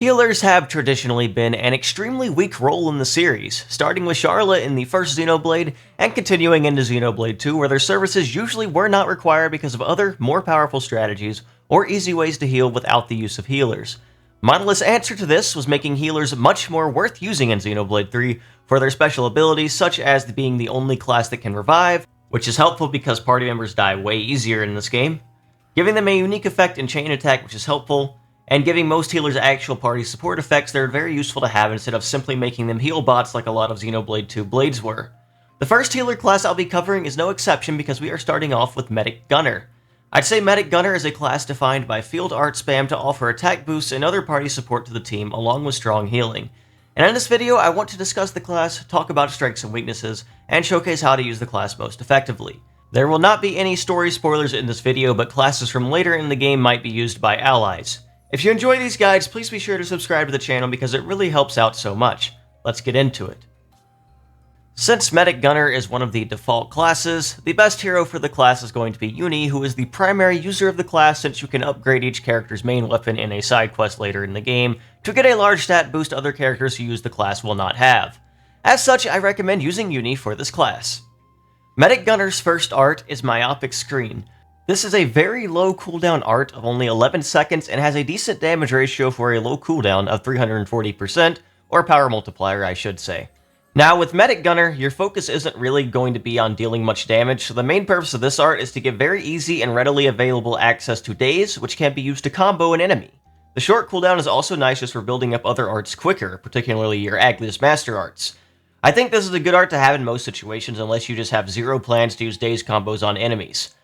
Healers have traditionally been an extremely weak role in the series, starting with Charlotte in the first Xenoblade and continuing into Xenoblade 2, where their services usually were not required because of other, more powerful strategies or easy ways to heal without the use of healers. Monolith's answer to this was making healers much more worth using in Xenoblade 3 for their special abilities, such as being the only class that can revive, which is helpful because party members die way easier in this game, giving them a unique effect in chain attack, which is helpful, and giving most healers actual party support effects that are very useful to have instead of simply making them heal bots like a lot of Xenoblade 2 blades were. The first healer class I'll be covering is no exception because we are starting off with Medic Gunner. I'd say Medic Gunner is a class defined by field art spam to offer attack boosts and other party support to the team along with strong healing. And in this video I want to discuss the class, talk about strengths and weaknesses, and showcase how to use the class most effectively. There will not be any story spoilers in this video, but classes from later in the game might be used by allies. If you enjoy these guides, please be sure to subscribe to the channel because it really helps out so much. Let's get into it. Since Medic Gunner is one of the default classes, the best hero for the class is going to be Eunie, who is the primary user of the class since you can upgrade each character's main weapon in a side quest later in the game to get a large stat boost other characters who use the class will not have. As such, I recommend using Eunie for this class. Medic Gunner's first art is Myopic Screen. This is a very low cooldown art of only 11 seconds and has a decent damage ratio for a low cooldown of 340%, or power multiplier I should say. Now with Medic Gunner, your focus isn't really going to be on dealing much damage, so the main purpose of this art is to give very easy and readily available access to Daze, which can be used to combo an enemy. The short cooldown is also nice just for building up other arts quicker, particularly your Aglius Master arts. I think this is a good art to have in most situations unless you just have zero plans to use Daze combos on enemies.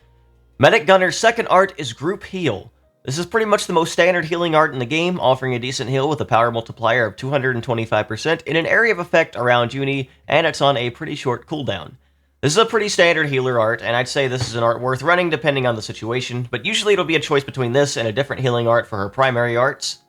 Medic Gunner's second art is Group Heal. This is pretty much the most standard healing art in the game, offering a decent heal with a power multiplier of 225% in an area of effect around Eunie, and it's on a pretty short cooldown. This is a pretty standard healer art, and I'd say this is an art worth running depending on the situation, but usually it'll be a choice between this and a different healing art for her primary arts.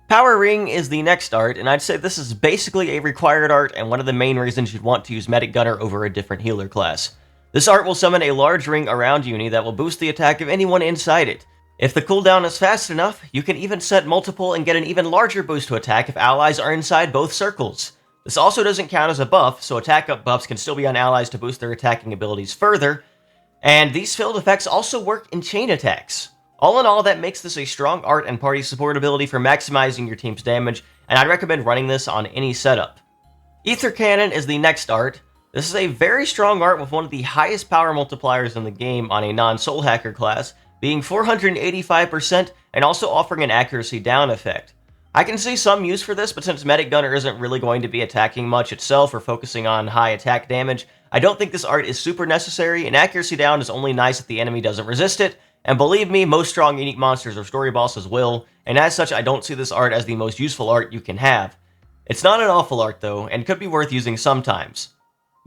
Power Ring is the next art, and I'd say this is basically a required art and one of the main reasons you'd want to use Medic Gunner over a different healer class. This art will summon a large ring around Eunie that will boost the attack of anyone inside it. If the cooldown is fast enough, you can even set multiple and get an even larger boost to attack if allies are inside both circles. This also doesn't count as a buff, so attack up buffs can still be on allies to boost their attacking abilities further, and these field effects also work in chain attacks. All in all, that makes this a strong art and party support ability for maximizing your team's damage, and I'd recommend running this on any setup. Ether Cannon is the next art. This is a very strong art with one of the highest power multipliers in the game on a non-soul hacker class, being 485% and also offering an accuracy down effect. I can see some use for this, but since Medic Gunner isn't really going to be attacking much itself or focusing on high attack damage, I don't think this art is super necessary, and accuracy down is only nice if the enemy doesn't resist it, and believe me, most strong unique monsters or story bosses will, and as such I don't see this art as the most useful art you can have. It's not an awful art though, and could be worth using sometimes.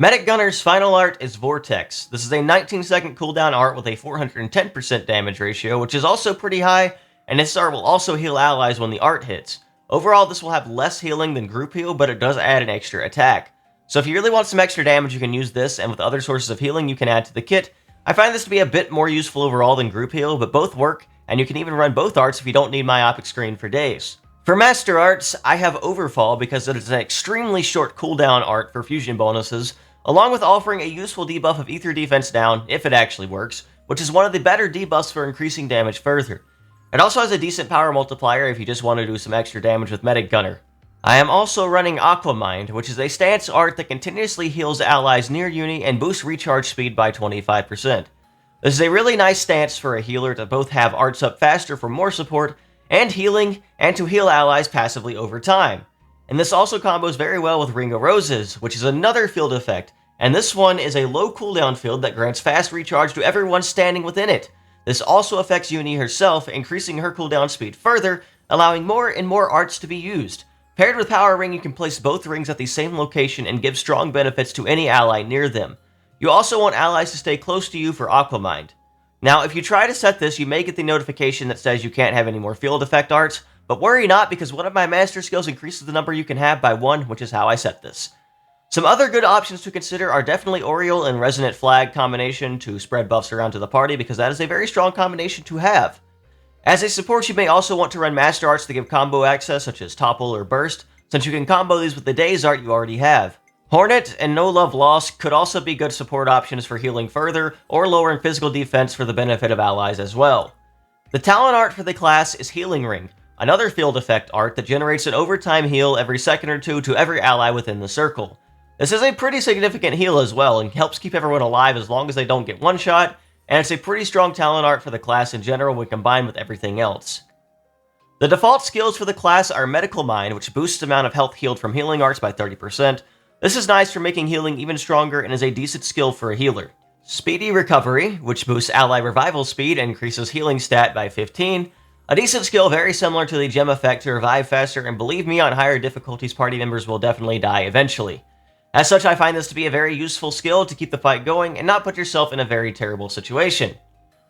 Medic Gunner's final art is Vortex. This is a 19-second cooldown art with a 410% damage ratio, which is also pretty high, and this art will also heal allies when the art hits. Overall, this will have less healing than Group Heal, but it does add an extra attack. So if you really want some extra damage, you can use this, and with other sources of healing you can add to the kit. I find this to be a bit more useful overall than Group Heal, but both work, and you can even run both arts if you don't need Myopic Screen for days. For Master Arts, I have Overfall because it is an extremely short cooldown art for fusion bonuses, along with offering a useful debuff of Ether Defense down, if it actually works, which is one of the better debuffs for increasing damage further. It also has a decent power multiplier if you just want to do some extra damage with Medic Gunner. I am also running Aquamind, which is a stance art that continuously heals allies near Eunie and boosts recharge speed by 25%. This is a really nice stance for a healer to both have arts up faster for more support and healing, and to heal allies passively over time. And this also combos very well with Ring of Roses, which is another field effect, and this one is a low cooldown field that grants fast recharge to everyone standing within it. This also affects Eunie herself, increasing her cooldown speed further, allowing more and more arts to be used. Paired with Power Ring, you can place both rings at the same location and give strong benefits to any ally near them. You also want allies to stay close to you for Aquamind. Now, if you try to set this, you may get the notification that says you can't have any more field effect arts, but worry not, because one of my master skills increases the number you can have by 1, which is how I set this. Some other good options to consider are definitely Oriole and Resonant Flag combination to spread buffs around to the party, because that is a very strong combination to have. As a support, you may also want to run Master Arts to give combo access such as Topple or Burst, since you can combo these with the Daze art you already have. Hornet and No Love Lost could also be good support options for healing further, or lowering physical defense for the benefit of allies as well. The talent art for the class is Healing Ring, another field effect art that generates an overtime heal every second or two to every ally within the circle. This is a pretty significant heal as well, and helps keep everyone alive as long as they don't get one-shot, and it's a pretty strong talent art for the class in general when combined with everything else. The default skills for the class are Medical Mind, which boosts the amount of health healed from healing arts by 30%. This is nice for making healing even stronger and is a decent skill for a healer. Speedy Recovery, which boosts ally revival speed and increases healing stat by 15. A decent skill very similar to the gem effect to revive faster, and believe me, on higher difficulties party members will definitely die eventually. As such, I find this to be a very useful skill to keep the fight going and not put yourself in a very terrible situation.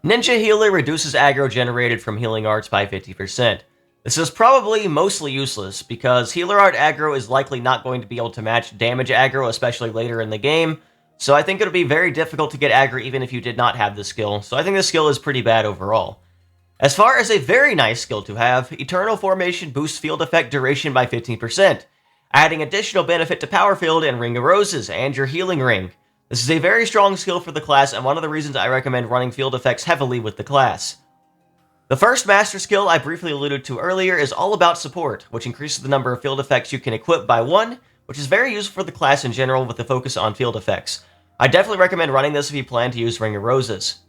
Ninja Healer reduces aggro generated from healing arts by 50%. This is probably mostly useless, because healer art aggro is likely not going to be able to match damage aggro, especially later in the game, so I think it would be very difficult to get aggro even if you did not have this skill, so I think this skill is pretty bad overall. As far as a very nice skill to have, Eternal Formation boosts field effect duration by 15%, adding additional benefit to Power Field and Ring of Roses, and your Healing Ring. This is a very strong skill for the class, and one of the reasons I recommend running field effects heavily with the class. The first master skill I briefly alluded to earlier is all about support, which increases the number of field effects you can equip by 1, which is very useful for the class in general with the focus on field effects. I definitely recommend running this if you plan to use Ring of Roses.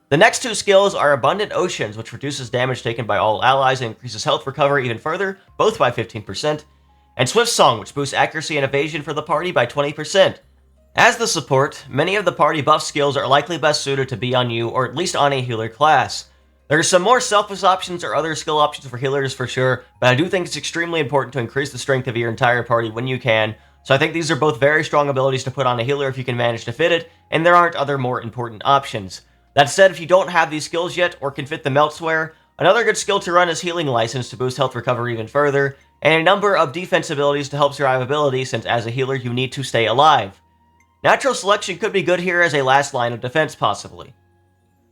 The next two skills are Abundant Oceans, which reduces damage taken by all allies and increases health recovery even further, both by 15%, and Swift Song, which boosts accuracy and evasion for the party by 20%. As the support, many of the party buff skills are likely best suited to be on you, or at least on a healer class. There are some more selfless options or other skill options for healers for sure, but I do think it's extremely important to increase the strength of your entire party when you can, so I think these are both very strong abilities to put on a healer if you can manage to fit it, and there aren't other more important options. That said, if you don't have these skills yet, or can fit them elsewhere, another good skill to run is Healing License to boost health recovery even further, and a number of defense abilities to help survivability, since as a healer you need to stay alive. Natural Selection could be good here as a last line of defense possibly.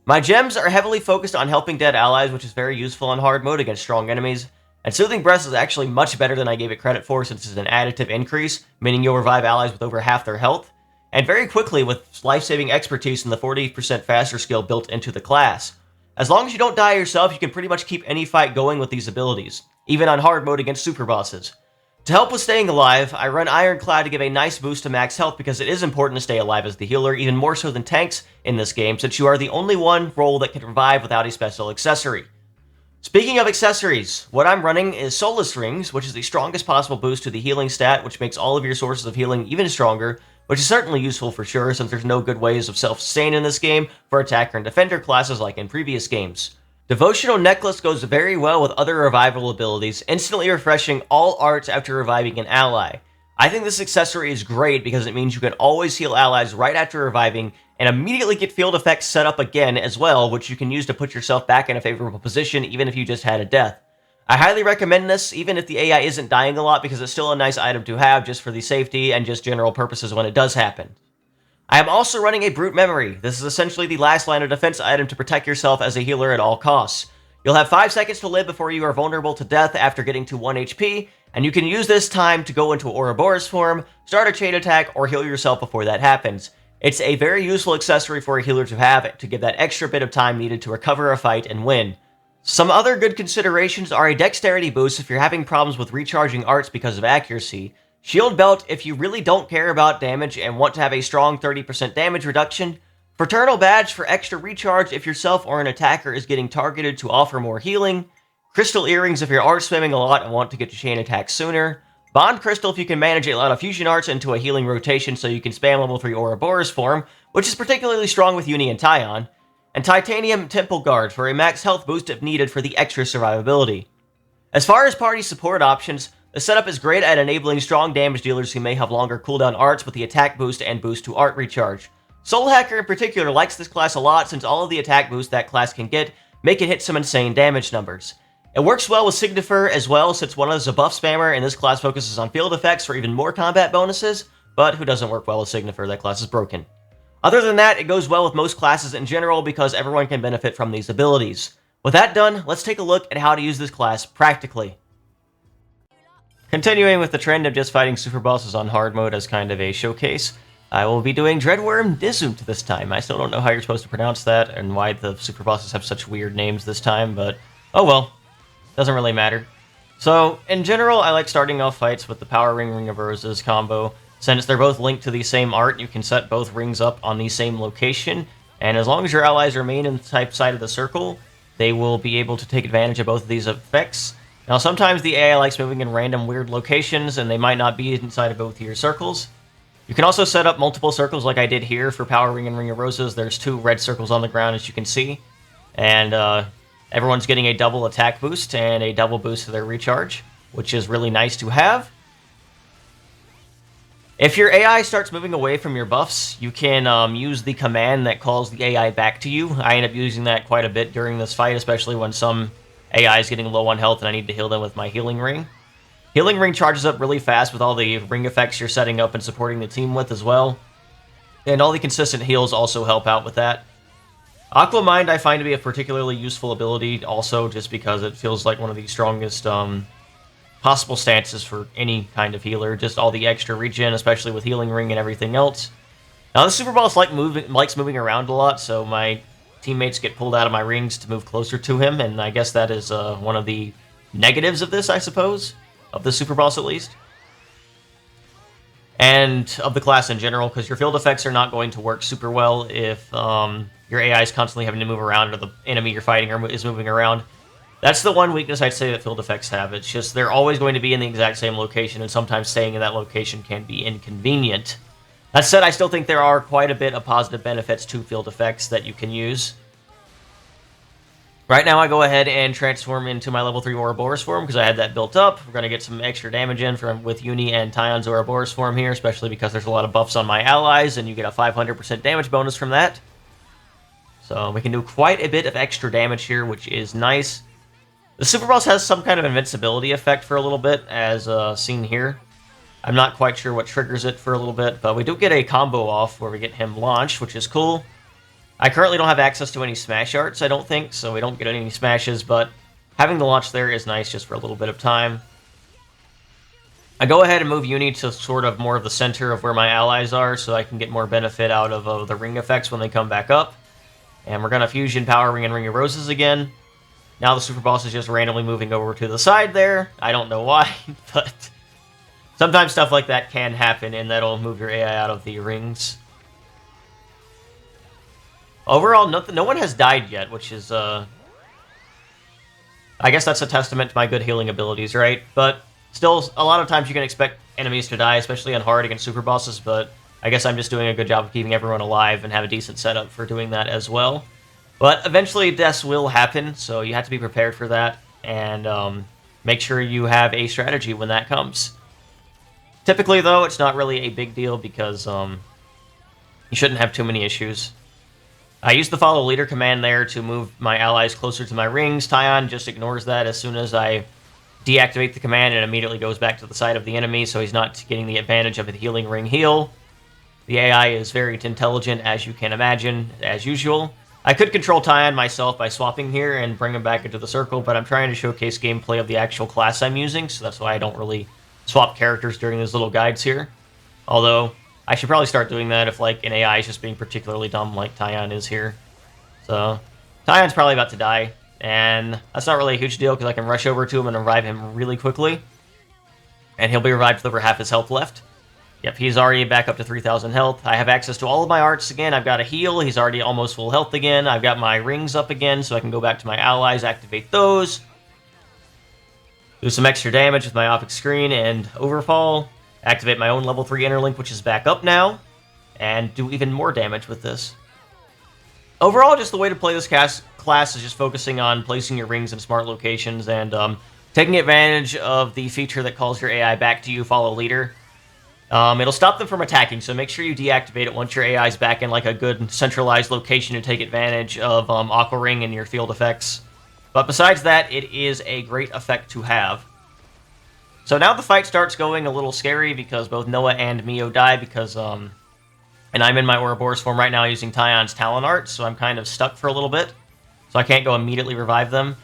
My gems are heavily focused on helping dead allies, which is very useful on hard mode against strong enemies, and Soothing Breath is actually much better than I gave it credit for, since it's an additive increase, meaning you'll revive allies with over half their health, and very quickly with life-saving expertise and the 40% faster skill built into the class. As long as you don't die yourself, you can pretty much keep any fight going with these abilities, even on hard mode against super bosses. To help with staying alive, I run Ironclad to give a nice boost to max health because it is important to stay alive as the healer, even more so than tanks in this game, since you are the only one role that can revive without a special accessory. Speaking of accessories, what I'm running is Solace Rings, which is the strongest possible boost to the healing stat, which makes all of your sources of healing even stronger, which is certainly useful for sure, since there's no good ways of self-sustain in this game for attacker and defender classes like in previous games. Devotional Necklace goes very well with other revival abilities, instantly refreshing all arts after reviving an ally. I think this accessory is great because it means you can always heal allies right after reviving and immediately get field effects set up again as well, which you can use to put yourself back in a favorable position even if you just had a death. I highly recommend this even if the AI isn't dying a lot because it's still a nice item to have just for the safety and just general purposes when it does happen. I am also running a Brute Memory. This is essentially the last line of defense item to protect yourself as a healer at all costs. You'll have 5 seconds to live before you are vulnerable to death after getting to 1 HP, and you can use this time to go into Ouroboros form, start a chain attack, or heal yourself before that happens. It's a very useful accessory for a healer to have to give that extra bit of time needed to recover a fight and win. Some other good considerations are a Dexterity boost if you're having problems with recharging arts because of accuracy, Shield Belt if you really don't care about damage and want to have a strong 30% damage reduction, Fraternal Badge for extra recharge if yourself or an attacker is getting targeted to offer more healing, Crystal Earrings if you're art spamming a lot and want to get to chain attacks sooner, Bond Crystal if you can manage a lot of fusion arts into a healing rotation so you can spam level 3 Ouroboros form, which is particularly strong with Eunie and Taion, and Titanium Temple Guard for a max health boost if needed for the extra survivability. As far as party support options, the setup is great at enabling strong damage dealers who may have longer cooldown arts with the attack boost and boost to art recharge. Soul Hacker in particular likes this class a lot since all of the attack boosts that class can get make it hit some insane damage numbers. It works well with Signifer as well since one is a buff spammer and this class focuses on field effects for even more combat bonuses, but who doesn't work well with Signifer? That class is broken. Other than that, it goes well with most classes in general because everyone can benefit from these abilities. With that done, let's take a look at how to use this class practically. Continuing with the trend of just fighting super bosses on hard mode as kind of a showcase, I will be doing Dreadworm Dissunt this time. I still don't know how you're supposed to pronounce that and why the super bosses have such weird names this time, but oh well, doesn't really matter. So, in general, I like starting off fights with the Power Ring of Roses combo. Since they're both linked to the same art, you can set both rings up on the same location, and as long as your allies remain in the type side of the circle, they will be able to take advantage of both of these effects. Now, sometimes the AI likes moving in random weird locations, and they might not be inside of both of your circles. You can also set up multiple circles like I did here for Power Ring and Ring of Roses. There's 2 red circles on the ground, as you can see. And everyone's getting a double attack boost and a double boost to their recharge, which is really nice to have. If your AI starts moving away from your buffs, you can use the command that calls the AI back to you. I end up using that quite a bit during this fight, especially when some AI is getting low on health and I need to heal them with my healing ring. Healing ring charges up really fast with all the ring effects you're setting up and supporting the team with as well. And all the consistent heals also help out with that. Aqua Mind I find to be a particularly useful ability also just because it feels like one of the strongest possible stances for any kind of healer. Just all the extra regen, especially with healing ring and everything else. Now the super boss likes moving around a lot, so my teammates get pulled out of my rings to move closer to him, and I guess that is one of the negatives of this, I suppose. Of the super boss, at least. And of the class in general, because your field effects are not going to work super well if your AI is constantly having to move around or the enemy you're fighting is moving around. That's the one weakness I'd say that field effects have. It's just they're always going to be in the exact same location, and sometimes staying in that location can be inconvenient. That said, I still think there are quite a bit of positive benefits to field effects that you can use. Right now, I go ahead and transform into my level 3 Ouroboros form because I had that built up. We're going to get some extra damage in with Eunie and Tyon's Ouroboros form here, especially because there's a lot of buffs on my allies, and you get a 500% damage bonus from that. So we can do quite a bit of extra damage here, which is nice. The super boss has some kind of invincibility effect for a little bit, as seen here. I'm not quite sure what triggers it for a little bit, but we do get a combo off where we get him launched, which is cool. I currently don't have access to any smash arts, I don't think, so we don't get any smashes, but having the launch there is nice just for a little bit of time. I go ahead and move Eunie to sort of more of the center of where my allies are, so I can get more benefit out of the ring effects when they come back up. And we're going to fusion Power Ring and Ring of Roses again. Now the super boss is just randomly moving over to the side there. I don't know why, but sometimes stuff like that can happen, and that'll move your AI out of the rings. Overall, no one has died yet, which is, I guess that's a testament to my good healing abilities, right? But still, a lot of times you can expect enemies to die, especially on hard against super bosses, but I guess I'm just doing a good job of keeping everyone alive and have a decent setup for doing that as well. But eventually, deaths will happen, so you have to be prepared for that, and make sure you have a strategy when that comes. Typically, though, it's not really a big deal because you shouldn't have too many issues. I use the follow leader command there to move my allies closer to my rings. Tyon just ignores that as soon as I deactivate the command and immediately goes back to the side of the enemy, so he's not getting the advantage of the healing ring heal. The AI is very intelligent, as you can imagine, as usual. I could control Tyon myself by swapping here and bring him back into the circle, but I'm trying to showcase gameplay of the actual class I'm using, so that's why I don't really swap characters during these little guides here. Although, I should probably start doing that if, like, an AI is just being particularly dumb like Tyon is here. So, Tyon's probably about to die, and that's not really a huge deal because I can rush over to him and revive him really quickly. And he'll be revived with over half his health left. Yep, he's already back up to 3,000 health. I have access to all of my arts again. I've got a heal. He's already almost full health again. I've got my rings up again, so I can go back to my allies, activate those. Do some extra damage with my optic screen and overfall. Activate my own level 3 interlink, which is back up now. And do even more damage with this. Overall, just the way to play this class is just focusing on placing your rings in smart locations and taking advantage of the feature that calls your AI back to you, follow leader. It'll stop them from attacking, so make sure you deactivate it once your AI is back in like a good centralized location to take advantage of Aqua Ring and your field effects. But besides that, it is a great effect to have. So now the fight starts going a little scary because both Noah and Mio die because, and I'm in my Ouroboros form right now using Tyon's Talon Art, so I'm kind of stuck for a little bit. so I can't go immediately revive them.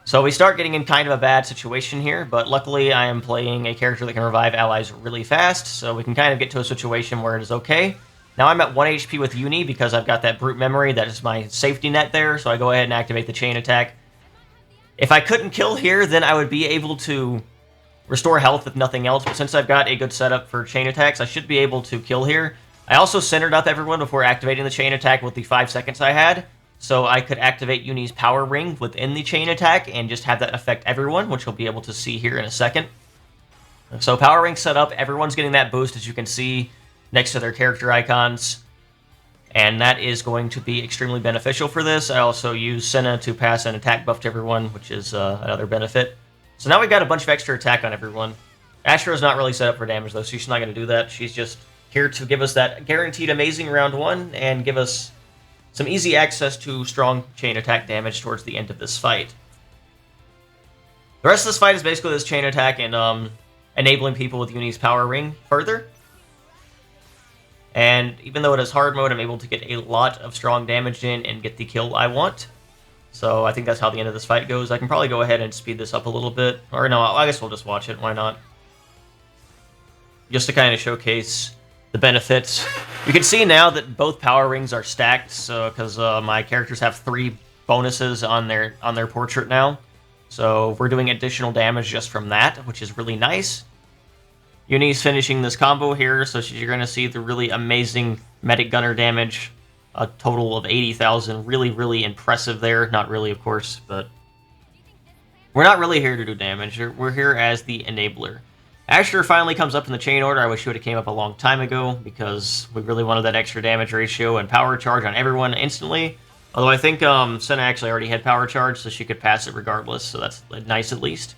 So we start getting in kind of a bad situation here, but luckily I am playing a character that can revive allies really fast, so we can kind of get to a situation where it is okay. Now I'm at 1 HP with Eunie because I've got that brute memory, that is my safety net there, so I go ahead and activate the chain attack. If I couldn't kill here, then I would be able to restore health if nothing else, but since I've got a good setup for chain attacks, I should be able to kill here. I also centered up everyone before activating the chain attack with the 5 seconds I had, so I could activate Eunie's power ring within the chain attack and just have that affect everyone, which you'll be able to see here in a second. So power ring set up, everyone's getting that boost, as you can see, next to their character icons. And that is going to be extremely beneficial for this. I also use Senna to pass an attack buff to everyone, which is another benefit. So now we've got a bunch of extra attack on everyone. Astro's not really set up for damage, though, so she's not going to do that. She's just here to give us that guaranteed amazing round 1 and give us some easy access to strong chain attack damage towards the end of this fight. The rest of this fight is basically this chain attack and enabling people with Eunie's power ring further. And even though it is hard mode, I'm able to get a lot of strong damage in and get the kill I want. So I think that's how the end of this fight goes. I can probably go ahead and speed this up a little bit. Or no, I guess we'll just watch it. Why not? Just to kind of showcase the benefits. You can see now that both power rings are stacked, so because my characters have 3 bonuses on their portrait now. So we're doing additional damage just from that, which is really nice. Eunie's finishing this combo here, so you're going to see the really amazing medic gunner damage. A total of 80,000. Really, really impressive there. Not really, of course, but we're not really here to do damage. We're here as the enabler. Asher finally comes up in the chain order. I wish it would have came up a long time ago because we really wanted that extra damage ratio and power charge on everyone instantly. Although I think Senna actually already had power charge, so she could pass it regardless, so that's nice at least.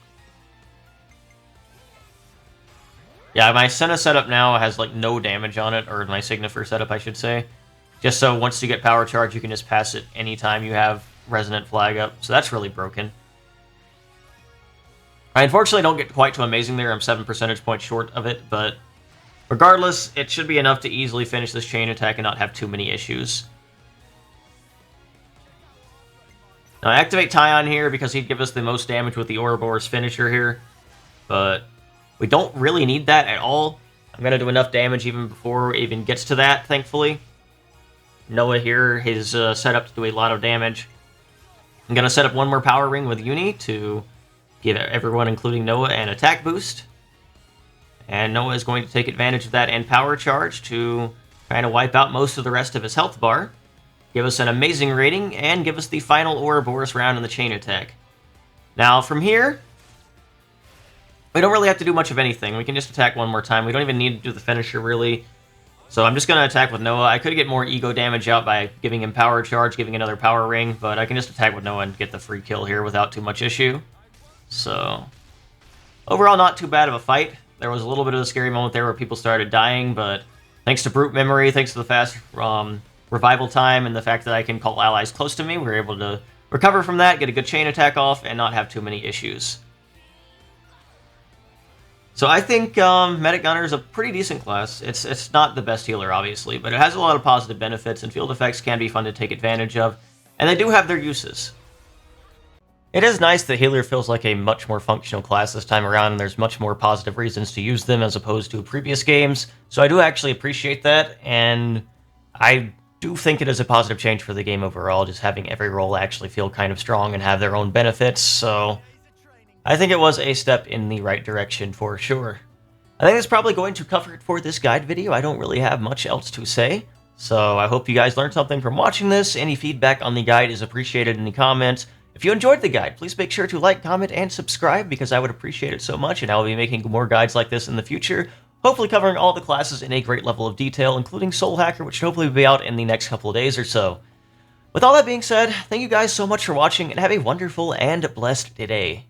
Yeah, my Senna setup now has like no damage on it, or my Signifer setup, I should say. Just so once you get power charge, you can just pass it anytime you have Resonant Flag up, so that's really broken. I unfortunately don't get quite too amazing there. I'm 7 percentage points short of it, but regardless, it should be enough to easily finish this chain attack and not have too many issues. Now, I activate Tyon here because he'd give us the most damage with the Ouroboros finisher here, but we don't really need that at all. I'm going to do enough damage even before it even gets to that, thankfully. Noah here is set up to do a lot of damage. I'm going to set up one more power ring with Eunie to give everyone, including Noah, an attack boost. And Noah is going to take advantage of that and power charge to kind of wipe out most of the rest of his health bar, give us an amazing rating, and give us the final Ouroboros round in the chain attack. Now, from here, we don't really have to do much of anything. We can just attack one more time. We don't even need to do the finisher, really. So I'm just going to attack with Noah. I could get more ego damage out by giving him power charge, giving another power ring, but I can just attack with Noah and get the free kill here without too much issue. So, overall, not too bad of a fight. There was a little bit of a scary moment there where people started dying, but thanks to brute memory, thanks to the fast revival time, and the fact that I can call allies close to me, we were able to recover from that, get a good chain attack off, and not have too many issues. So I think Medic Gunner is a pretty decent class. It's not the best healer, obviously, but it has a lot of positive benefits, and field effects can be fun to take advantage of, and they do have their uses. It is nice that healer feels like a much more functional class this time around, and there's much more positive reasons to use them as opposed to previous games, so I do actually appreciate that, and I do think it is a positive change for the game overall, just having every role actually feel kind of strong and have their own benefits, so I think it was a step in the right direction for sure. I think that's probably going to cover it for this guide video. I don't really have much else to say, so I hope you guys learned something from watching this. Any feedback on the guide is appreciated in the comments. If you enjoyed the guide, please make sure to like, comment, and subscribe because I would appreciate it so much, and I will be making more guides like this in the future, hopefully covering all the classes in a great level of detail, including Soul Hacker, which should hopefully be out in the next couple of days or so. With all that being said, thank you guys so much for watching, and have a wonderful and blessed day.